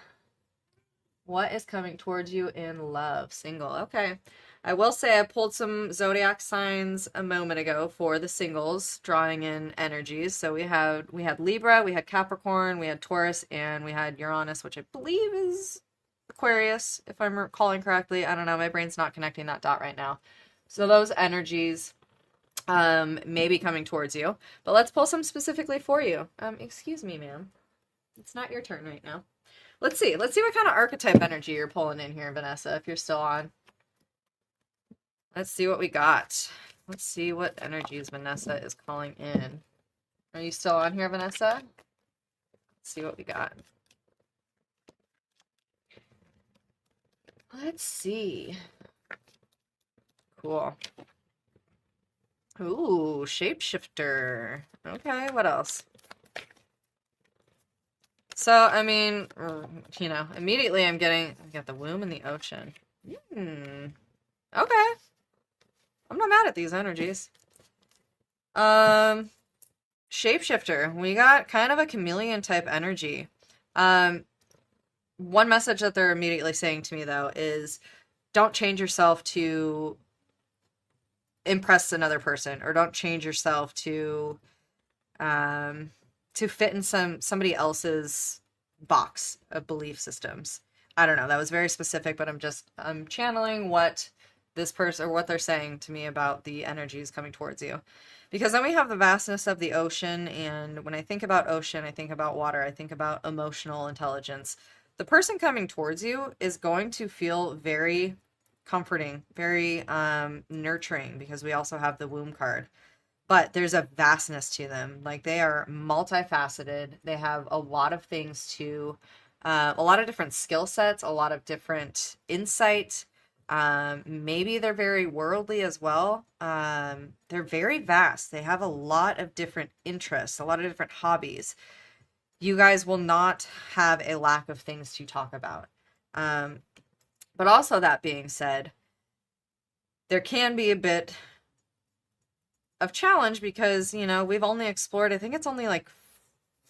What is coming towards you in love? Single. Okay. I will say I pulled some zodiac signs a moment ago for the singles, drawing in energies. So we had Libra, we had Capricorn, we had Taurus, and we had Uranus, which I believe is Aquarius, if I'm recalling correctly. I don't know. My brain's not connecting that dot right now. So those energies may be coming towards you. But let's pull some specifically for you. Excuse me, ma'am. It's not your turn right now. Let's see. Let's see what kind of archetype energy you're pulling in here, Vanessa, if you're still on. Let's see what we got. Let's see what energies Vanessa is calling in. Are you still on here, Vanessa? Let's see what we got. Let's see. Cool. Ooh, shapeshifter. Okay, what else? So, I mean, immediately I got the womb and the ocean. Okay. I'm not mad at these energies. Shapeshifter. We got kind of a chameleon type energy. One message that they're immediately saying to me, though, is don't change yourself to impress another person, or don't change yourself to fit in somebody else's box of belief systems. I don't know. That was very specific, but I'm channeling what this person, or what they're saying to me about the energies coming towards you. Because then we have the vastness of the ocean, and when I think about ocean, I think about water, I think about emotional intelligence. The person coming towards you is going to feel very comforting, very nurturing, because we also have the womb card. But there's a vastness to them. Like, they are multifaceted. They have a lot of things to, a lot of different skill sets, a lot of different insight. Maybe they're very worldly as well. They're very vast. They have a lot of different interests, a lot of different hobbies. You guys will not have a lack of things to talk about. But also, that being said, there can be a bit of challenge because, we've only explored, I think it's only like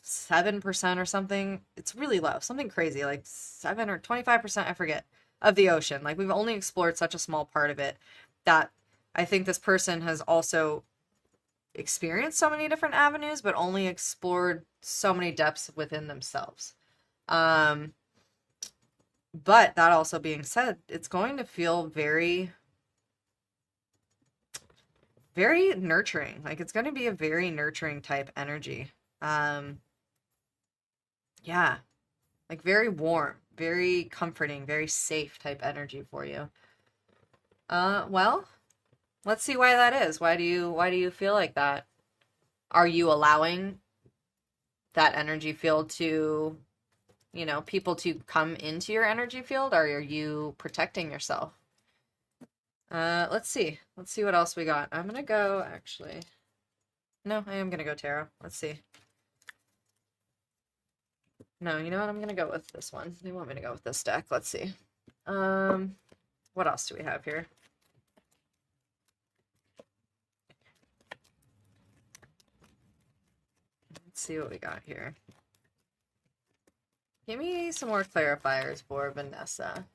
7% or something. It's really low, something crazy, like 7 or 25%, I forget, of the ocean. Like, we've only explored such a small part of it that I think this person has also experienced so many different avenues, but only explored so many depths within themselves. But that also being said, it's going to feel very, very nurturing. Like, it's going to be a very nurturing type energy. Yeah, like very warm, very comforting, very safe type energy for you. Well, let's see why that is. Why do you feel like that? Are you allowing that energy field to, people to come into your energy field, or are you protecting yourself? Let's see. Let's see what else we got. I'm gonna go, actually. No, I am gonna go tarot. Let's see. No, you know what? I'm gonna go with this one. They want me to go with this deck. Let's see. What else do we have here? Let's see what we got here. Give me some more clarifiers for Vanessa.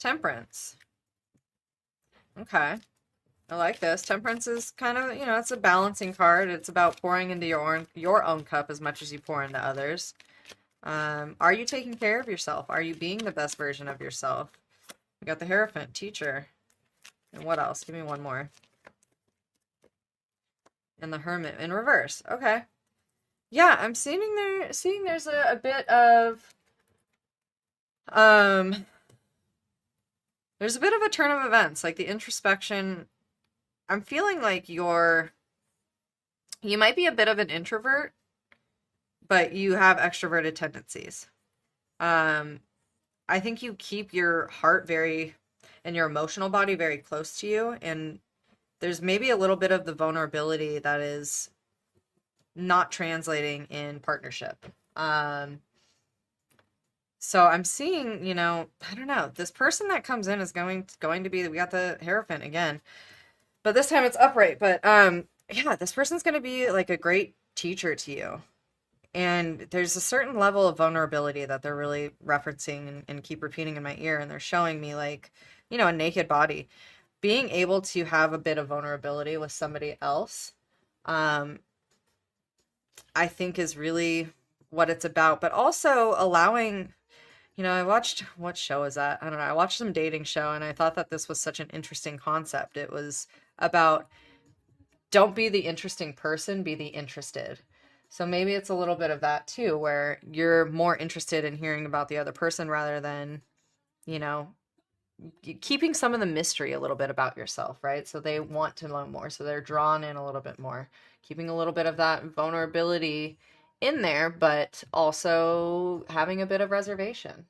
Temperance. Okay. I like this. Temperance is kind of, it's a balancing card. It's about pouring into your own cup as much as you pour into others. Are you taking care of yourself? Are you being the best version of yourself? We got the Hierophant, Teacher. And what else? Give me one more. And the Hermit in reverse. Okay. Yeah, I'm seeing there's a bit of there's a bit of a turn of events, like the introspection. I'm feeling like you might be a bit of an introvert, but you have extroverted tendencies. I think you keep your heart and your emotional body very close to you, and there's maybe a little bit of the vulnerability that is not translating in partnership. So I'm seeing, I don't know, this person that comes in is going to be, we got the Hierophant again, but this time it's upright. But yeah, this person's going to be like a great teacher to you. And there's a certain level of vulnerability that they're really referencing and keep repeating in my ear. And they're showing me, like, a naked body. Being able to have a bit of vulnerability with somebody else, I think is really what it's about. But also allowing, I watched, what show is that? I don't know. I watched some dating show, and I thought that this was such an interesting concept. It was about, don't be the interesting person, be the interested. So maybe it's a little bit of that too, where you're more interested in hearing about the other person rather than, keeping some of the mystery a little bit about yourself, right? So they want to know more. So they're drawn in a little bit more, keeping a little bit of that vulnerability in there, but also having a bit of reservation.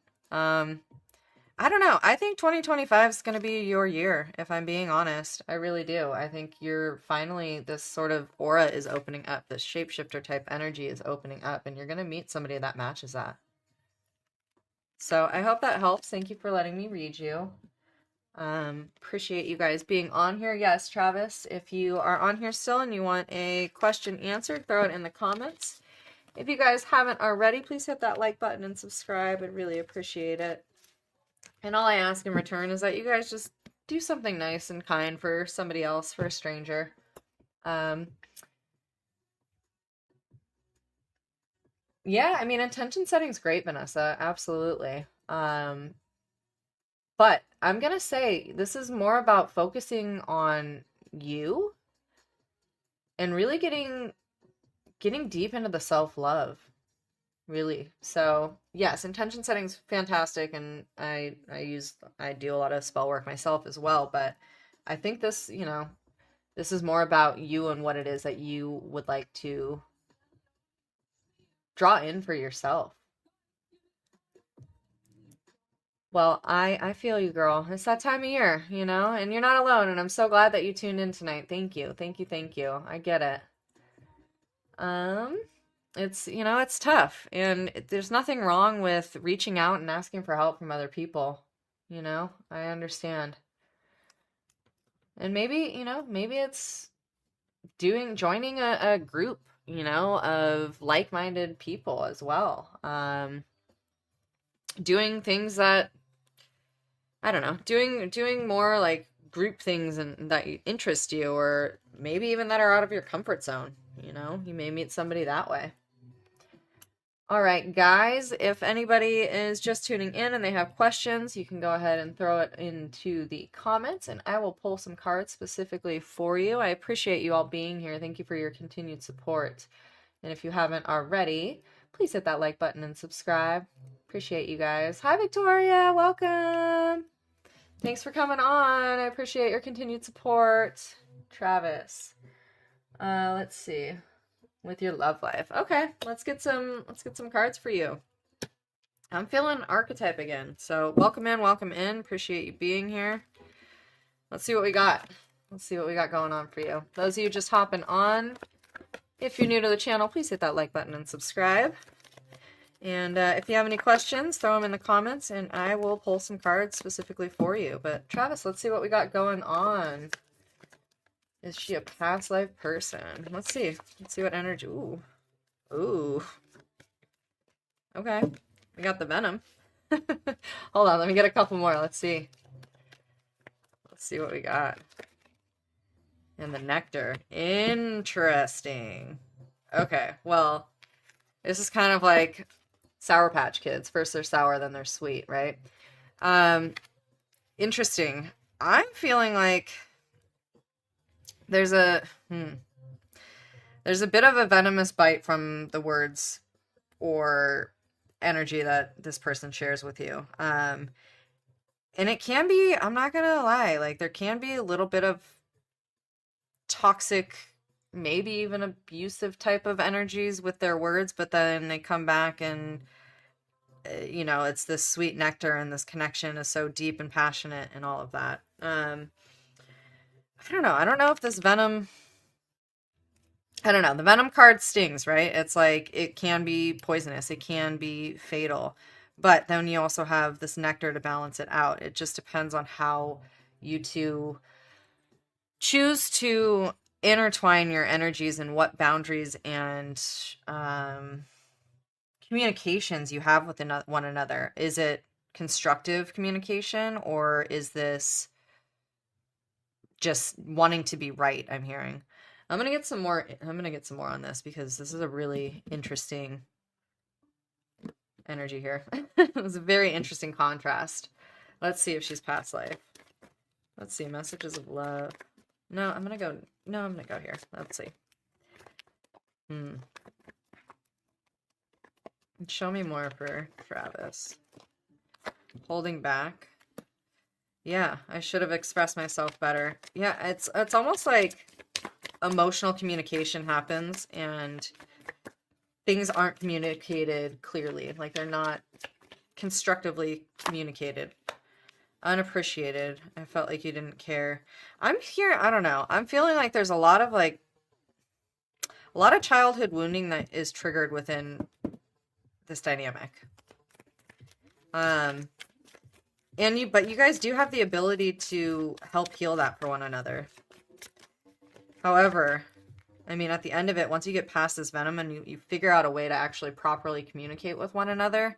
I don't know. I think 2025 is going to be your year, if I'm being honest. I really do. I think you're finally, this sort of aura is opening up. This shapeshifter type energy is opening up, and you're going to meet somebody that matches that. So I hope that helps. Thank you for letting me read you. Appreciate you guys being on here. Yes, Travis, if you are on here still and you want a question answered, throw it in the comments. If you guys haven't already, please hit that like button and subscribe. I'd really appreciate it. And all I ask in return is that you guys just do something nice and kind for somebody else, for a stranger. Yeah, I mean, intention setting is great, Vanessa. Absolutely. But I'm gonna say this is more about focusing on you and really getting deep into the self-love, really. So yes, intention setting's fantastic, and I do a lot of spell work myself as well, but I think this, you know, this is more about you and what it is that you would like to draw in for yourself. Well, I feel you, girl. It's that time of year, you know, and you're not alone, and I'm so glad that you tuned in tonight. Thank you. Thank you. Thank you. I get it. It's, you know, it's tough, and there's nothing wrong with reaching out and asking for help from other people. You know, I understand. And maybe, you know, maybe it's joining a group, you know, of like-minded people as well. Doing things that, I don't know, doing more like group things and that interest you, or maybe even that are out of your comfort zone. You know, you may meet somebody that way. All right, guys, if anybody is just tuning in and they have questions, you can go ahead and throw it into the comments, and I will pull some cards specifically for you. I appreciate you all being here. Thank you for your continued support. And if you haven't already, please hit that like button and subscribe. Appreciate you guys. Hi, Victoria. Welcome. Thanks for coming on. I appreciate your continued support. Travis. Let's see. With your love life. Okay, let's get some cards for you. I'm feeling archetype again. So welcome in. Appreciate you being here. Let's see what we got. Let's see what we got going on for you. Those of you just hopping on, if you're new to the channel, please hit that like button and subscribe. And if you have any questions, throw them in the comments, and I will pull some cards specifically for you. But Travis, let's see what we got going on. Is she a past life person? Let's see. Let's see what energy. Ooh. Ooh. Okay. We got the venom. Hold on, let me get a couple more. Let's see. Let's see what we got. And the nectar. Interesting. Okay, well, this is kind of like Sour Patch Kids. First they're sour, then they're sweet, right? Interesting. I'm feeling like there's a bit of a venomous bite from the words or energy that this person shares with you. And it can be, I'm not gonna lie, like there can be a little bit of toxic, maybe even abusive type of energies with their words, but then they come back and you know, it's this sweet nectar, and this connection is so deep and passionate and all of that. I don't know. I don't know if this venom, I don't know. The venom card stings, right? It's like it can be poisonous. It can be fatal. But then you also have this nectar to balance it out. It just depends on how you two choose to intertwine your energies and what boundaries and communications you have with one another. Is it constructive communication, or is this just wanting to be right? I'm hearing. I'm gonna get some more on this, because this is a really interesting energy here. It was a very interesting contrast. Let's see if she's past life. Let's see, messages of love. No, I'm gonna go here. Let's see. Show me more for Travis. Holding back. Yeah, I should have expressed myself better. Yeah, it's almost like emotional communication happens and things aren't communicated clearly. Like they're not constructively communicated. unappreciated. I felt like you didn't care. I'm here, I don't know. I'm feeling like there's a lot of childhood wounding that is triggered within this dynamic. But you guys do have the ability to help heal that for one another. However, I mean, at the end of it, once you get past this venom and you figure out a way to actually properly communicate with one another,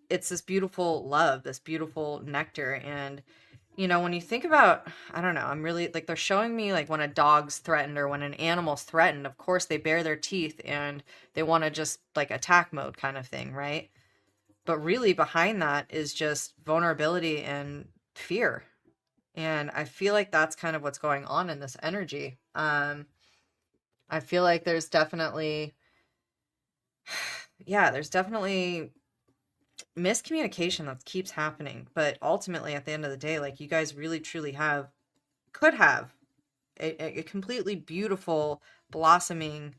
it's this beautiful love, this beautiful nectar. And, you know, when you think about, I don't know, I'm really, like, they're showing me, like, when a dog's threatened or when an animal's threatened, of course, they bare their teeth and they want to just, like, attack mode kind of thing, right? But really behind that is just vulnerability and fear. And I feel like that's kind of what's going on in this energy. I feel like there's definitely, yeah, there's definitely miscommunication that keeps happening. But ultimately, at the end of the day, like, you guys really truly could have a completely beautiful, blossoming,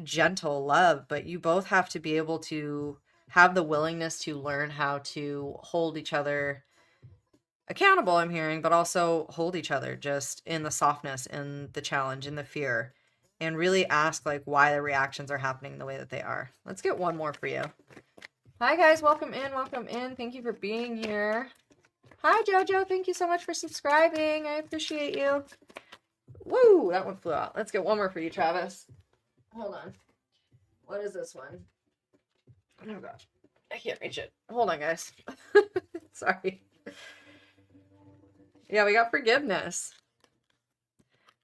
gentle love. But you both have to be able to have the willingness to learn how to hold each other accountable, I'm hearing, but also hold each other just in the softness, in the challenge, in the fear, and really ask, like, why the reactions are happening the way that they are. Let's get one more for you. Hi, guys. Welcome in. Welcome in. Thank you for being here. Hi, Jojo. Thank you so much for subscribing. I appreciate you. Woo! That one flew out. Let's get one more for you, Travis. Hold on. What is this one? Oh, gosh. I can't reach it. Hold on, guys. Sorry. Yeah, we got forgiveness.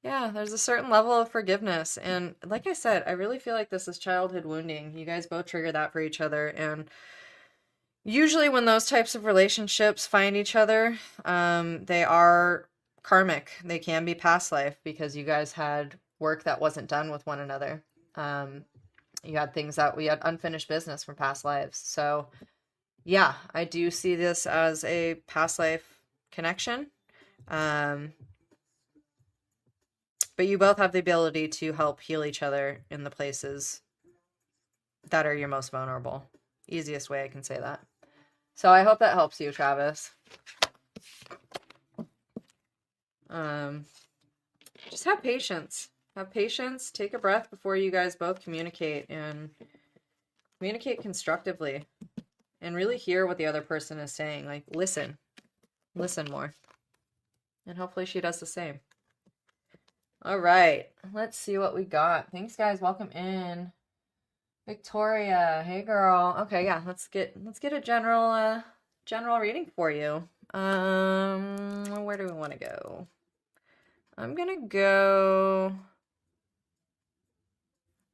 Yeah, there's a certain level of forgiveness. And like I said, I really feel like this is childhood wounding. You guys both trigger that for each other. And usually when those types of relationships find each other, they are karmic. They can be past life because you guys had work that wasn't done with one another. You had things that we had unfinished business from past lives. So yeah, I do see this as a past life connection. But you both have the ability to help heal each other in the places that are your most vulnerable. Easiest way I can say that. So I hope that helps you, Travis. Just have patience. Have patience. Take a breath before you guys both communicate, and communicate constructively and really hear what the other person is saying. Like, listen more. And hopefully she does the same. All right, let's see what we got. Thanks, guys. Welcome in. Victoria, hey girl. Okay, yeah, let's get a general reading for you. Where do we want to go? I'm gonna go.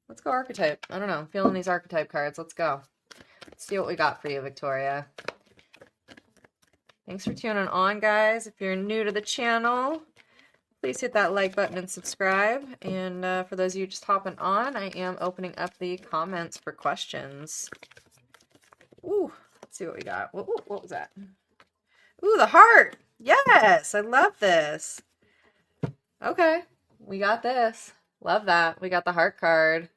Let's go archetype. I don't know. I'm feeling these archetype cards. Let's go. Let's see what we got for you, Victoria. Thanks for tuning on, guys. If you're new to the channel, please hit that like button and subscribe. And for those of you just hopping on, I am opening up the comments for questions. Ooh, let's see what we got. What was that? Ooh, the heart. Yes, I love this. Okay, we got this. Love that. We got the heart card.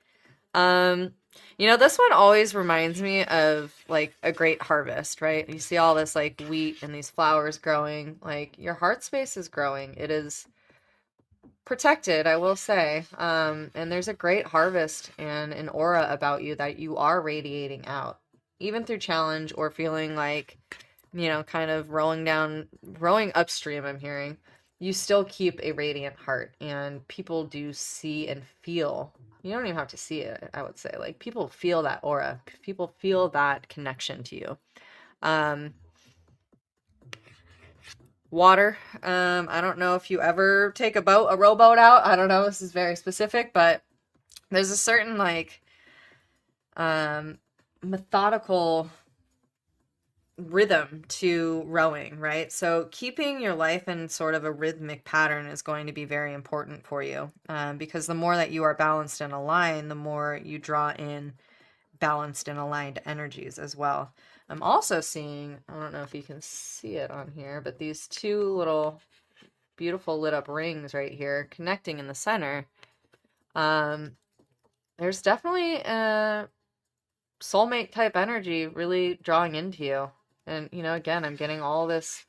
You know, this one always reminds me of, like, a great harvest, right? You see all this, like, wheat and these flowers growing. Like, your heart space is growing. It is protected, I will say. And there's a great harvest and an aura about you that you are radiating out, even through challenge or feeling like, you know, kind of rowing upstream, I'm hearing. You still keep a radiant heart, and people do see and feel. You don't even have to see it, I would say. Like, people feel that aura. People feel that connection to you. Water. I don't know if you ever take a rowboat out. I don't know. This is very specific, but there's a certain, like, methodical rhythm to rowing, right? So keeping your life in sort of a rhythmic pattern is going to be very important for you, because the more that you are balanced and aligned, the more you draw in balanced and aligned energies as well. I'm also seeing, I don't know if you can see it on here, but these two little beautiful lit up rings right here connecting in the center. There's definitely a soulmate type energy really drawing into you. And, you know, again, I'm getting all this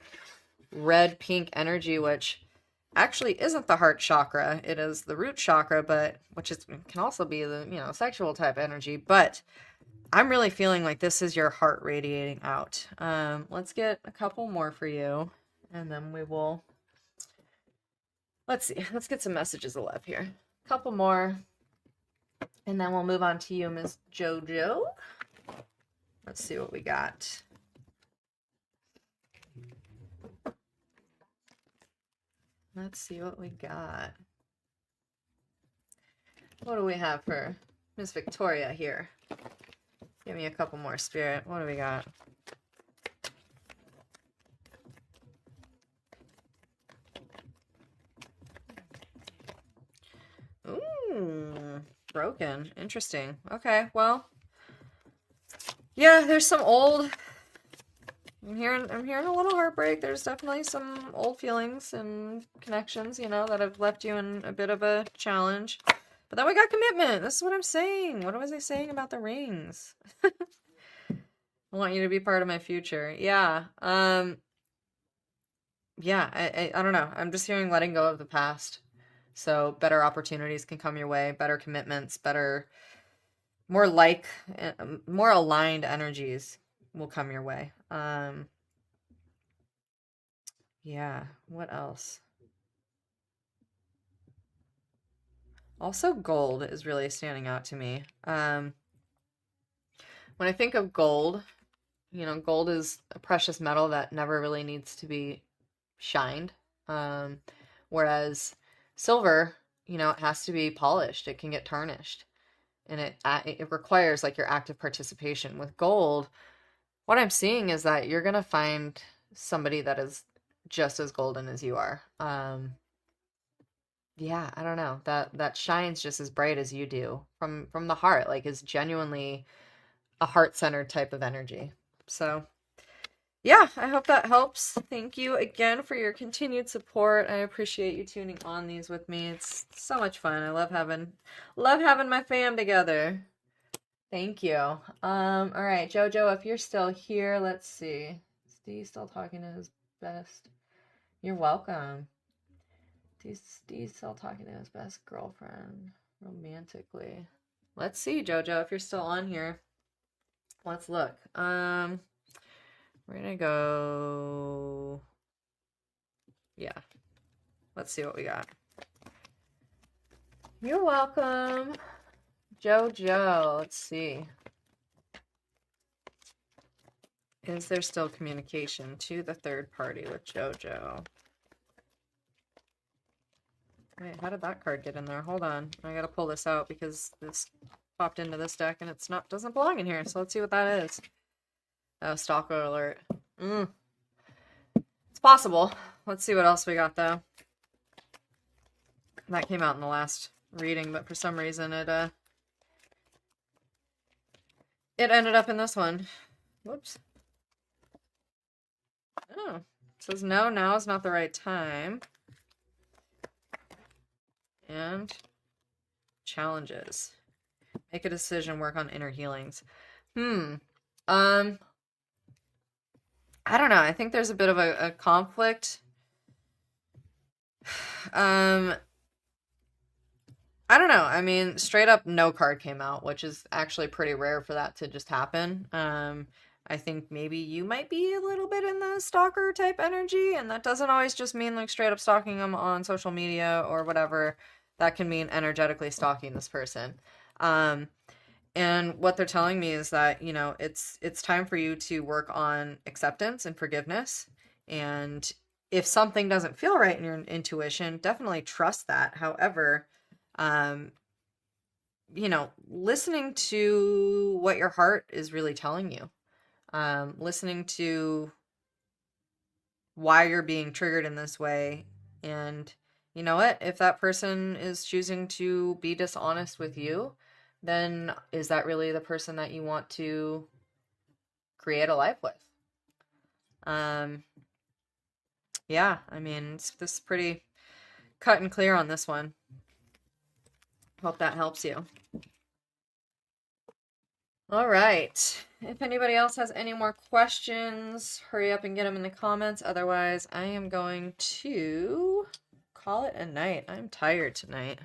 red pink energy, which actually isn't the heart chakra. It is the root chakra, but which is can also be the, you know, sexual type energy. But I'm really feeling like this is your heart radiating out. Let's get a couple more for you, and then we will. Let's see. Let's get some messages of love here. A couple more, and then we'll move on to you, Miss JoJo. Let's see what we got. Let's see what we got. What do we have for Miss Victoria here? Give me a couple more, Spirit. What do we got? Ooh, broken. Interesting. Okay, well, yeah, there's some old. I'm hearing a little heartbreak. There's definitely some old feelings and connections, you know, that have left you in a bit of a challenge. But then we got commitment. This is what I'm saying. What was I saying about the rings? I want you to be part of my future. Yeah. Yeah, I don't know. I'm just hearing letting go of the past. So better opportunities can come your way, better commitments, better, more more aligned energies will come your way. Yeah, what else? Also, gold is really standing out to me. When I think of gold, you know, gold is a precious metal that never really needs to be shined. Whereas silver, you know, it has to be polished. It can get tarnished. And it requires like your active participation. With gold, what I'm seeing is that you're gonna find somebody that is just as golden as you are. Yeah, I don't know. That shines just as bright as you do from the heart, like is genuinely a heart-centered type of energy. So, yeah, I hope that helps. Thank you again for your continued support. I appreciate you tuning on these with me. It's so much fun. I love having my fam together. Thank you. All right, Jojo, if you're still here, let's see. Is Steve still talking to his best? You're welcome. Steve's still talking to his best girlfriend romantically. Let's see, Jojo, if you're still on here. Let's look. We're gonna go. Yeah. Let's see what we got. You're welcome, Jojo. Let's see. Is there still communication to the third party with Jojo? Wait, how did that card get in there? Hold on. I gotta pull this out because this popped into this deck and it's not doesn't belong in here. So let's see what that is. Oh, stalker alert. It's possible. Let's see what else we got though. That came out in the last reading, but for some reason it ended up in this one. Whoops. Oh, it says no, now is not the right time. And challenges. Make a decision, work on inner healings. I don't know. I think there's a bit of a conflict. I don't know. I mean, straight up no card came out, which is actually pretty rare for that to just happen. I think maybe you might be a little bit in the stalker type energy, and that doesn't always just mean like straight up stalking them on social media or whatever. That can mean energetically stalking this person. And what they're telling me is that, you know, it's time for you to work on acceptance and forgiveness. And if something doesn't feel right in your intuition, definitely trust that. However, you know, listening to what your heart is really telling you, listening to why you're being triggered in this way. And you know what? If that person is choosing to be dishonest with you, then is that really the person that you want to create a life with? Yeah, I mean, this is pretty cut and clear on this one. Hope that helps you. All right. If anybody else has any more questions, hurry up and get them in the comments. Otherwise, I am going to call it a night. I'm tired tonight.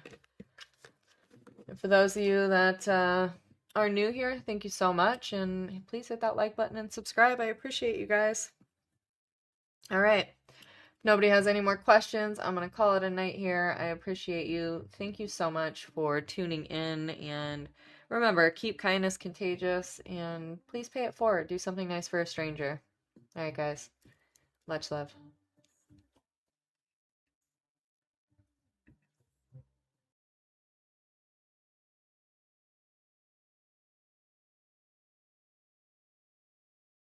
And for those of you that are new here, thank you so much. And please hit that like button and subscribe. I appreciate you guys. All right. Nobody has any more questions. I'm going to call it a night here. I appreciate you. Thank you so much for tuning in. And remember, keep kindness contagious. And please pay it forward. Do something nice for a stranger. All right, guys. Much love.